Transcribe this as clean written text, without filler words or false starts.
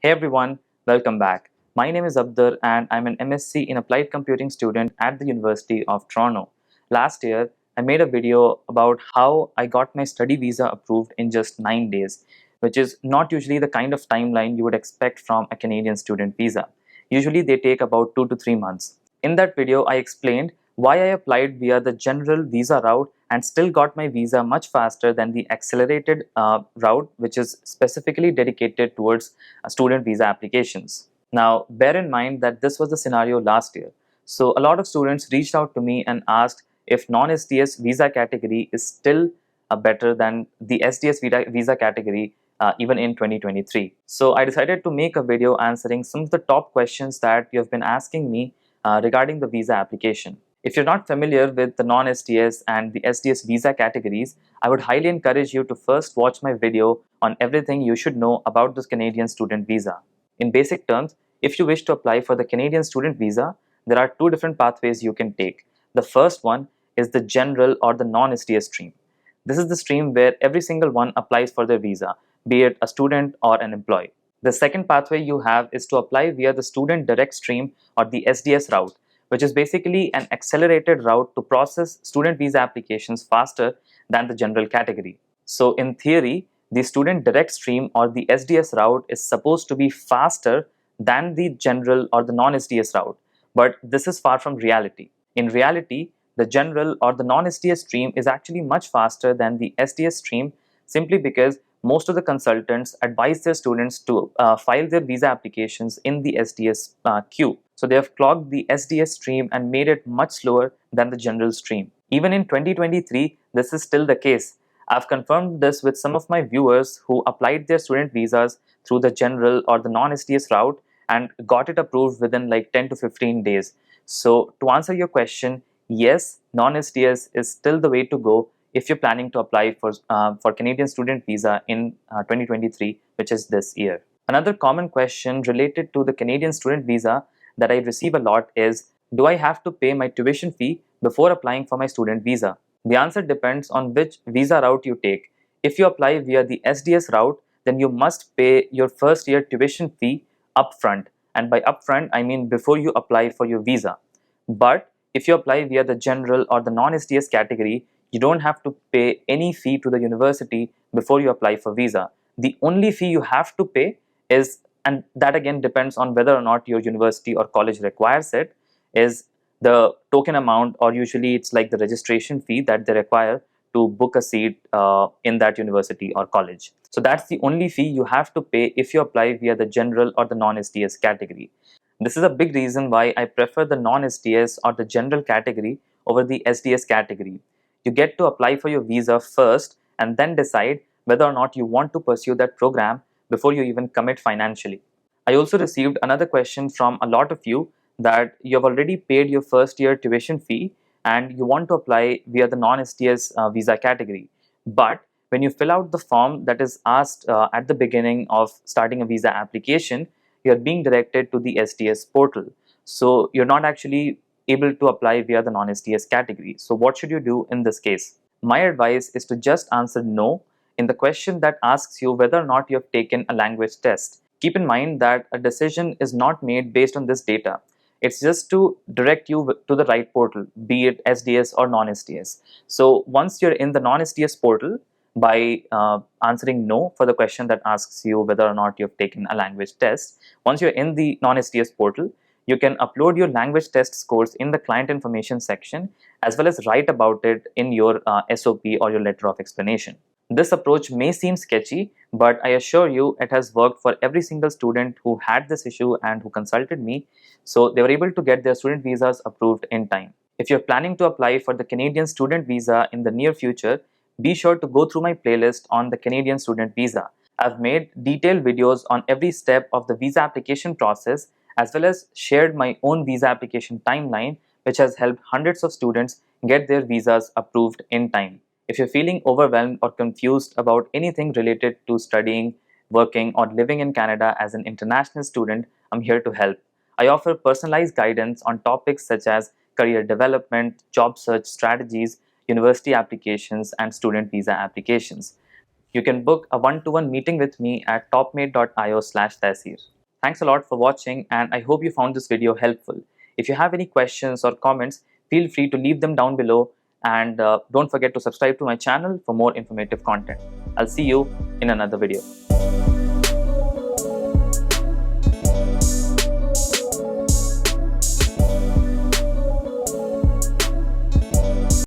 Hey everyone, welcome back. My name is Abdur and I'm an MSc in Applied Computing student at the University of Toronto. Last year, I made a video about how I got my study visa approved in just 9 days, which is not usually the kind of timeline you would expect from a Canadian student visa. Usually they take about 2 to 3 months. In that video, I explained why I applied via the general visa route and still got my visa much faster than the accelerated route, which is specifically dedicated towards student visa applications. Now, bear in mind that this was the scenario last year. So a lot of students reached out to me and asked if non-SDS visa category is still better than the SDS visa category even in 2023. So I decided to make a video answering some of the top questions that you have been asking me regarding the visa application. If you're not familiar with the non-SDS and the SDS visa categories, I would highly encourage you to first watch my video on everything you should know about this Canadian student visa. In basic terms, if you wish to apply for the Canadian student visa, there are two different pathways you can take. The first one is the general or the non-SDS stream. This is the stream where every single one applies for their visa, be it a student or an employee. The second pathway you have is to apply via the student direct stream or the SDS route, which is basically an accelerated route to process student visa applications faster than the general category. So in theory, the student direct stream or the SDS route is supposed to be faster than the general or the non-SDS route, but this is far from reality. In reality, the general or the non-SDS stream is actually much faster than the SDS stream simply because most of the consultants advise their students to file their visa applications in the SDS queue. So they have clogged the SDS stream and made it much slower than the general stream. Even in 2023, this is still the case. I've confirmed this with some of my viewers who applied their student visas through the general or the non-SDS route and got it approved within like 10 to 15 days. So to answer your question, yes, non-SDS is still the way to go if you're planning to apply for Canadian student visa in 2023, which is this year. Another common question related to the Canadian student visa that I receive a lot is, do I have to pay my tuition fee before applying for my student visa? The answer depends on which visa route you take. If you apply via the SDS route, then you must pay your first year tuition fee upfront. And by upfront, I mean before you apply for your visa. But if you apply via the general or the non-SDS category, you don't have to pay any fee to the university before you apply for visa. The only fee you have to pay is, and that again depends on whether or not your university or college requires it, is the token amount, or usually it's like the registration fee that they require to book a seat in that university or college. So that's the only fee you have to pay if you apply via the general or the non-SDS category. This is a big reason why I prefer the non-SDS or the general category over the SDS category. You get to apply for your visa first and then decide whether or not you want to pursue that program before you even commit financially. I also received another question from a lot of you that you have already paid your first year tuition fee and you want to apply via the non-SDS visa category. But when you fill out the form that is asked at the beginning of starting a visa application, you are being directed to the SDS portal. So you're not actually able to apply via the non-SDS category. So what should you do in this case? My advice is to just answer no in the question that asks you whether or not you have taken a language test. Keep in mind that a decision is not made based on this data. It's just to direct you to the right portal, be it SDS or non-SDS. So once you're in the non-SDS portal, by answering no for the question that asks you whether or not you've taken a language test, once you're in the non-SDS portal, you can upload your language test scores in the client information section as well as write about it in your SOP or your letter of explanation. This approach may seem sketchy, but I assure you it has worked for every single student who had this issue and who consulted me, so they were able to get their student visas approved in time. If you're planning to apply for the Canadian student visa in the near future, be sure to go through my playlist on the Canadian student visa. I've made detailed videos on every step of the visa application process as well as shared my own visa application timeline, which has helped hundreds of students get their visas approved in time. If you're feeling overwhelmed or confused about anything related to studying, working, or living in Canada as an international student, I'm here to help. I offer personalized guidance on topics such as career development, job search strategies, university applications, and student visa applications. You can book a one-to-one meeting with me at topmate.io/tasir. Thanks a lot for watching, and I hope you found this video helpful. If you have any questions or comments, feel free to leave them down below, and don't forget to subscribe to my channel for more informative content. I'll see you in another video.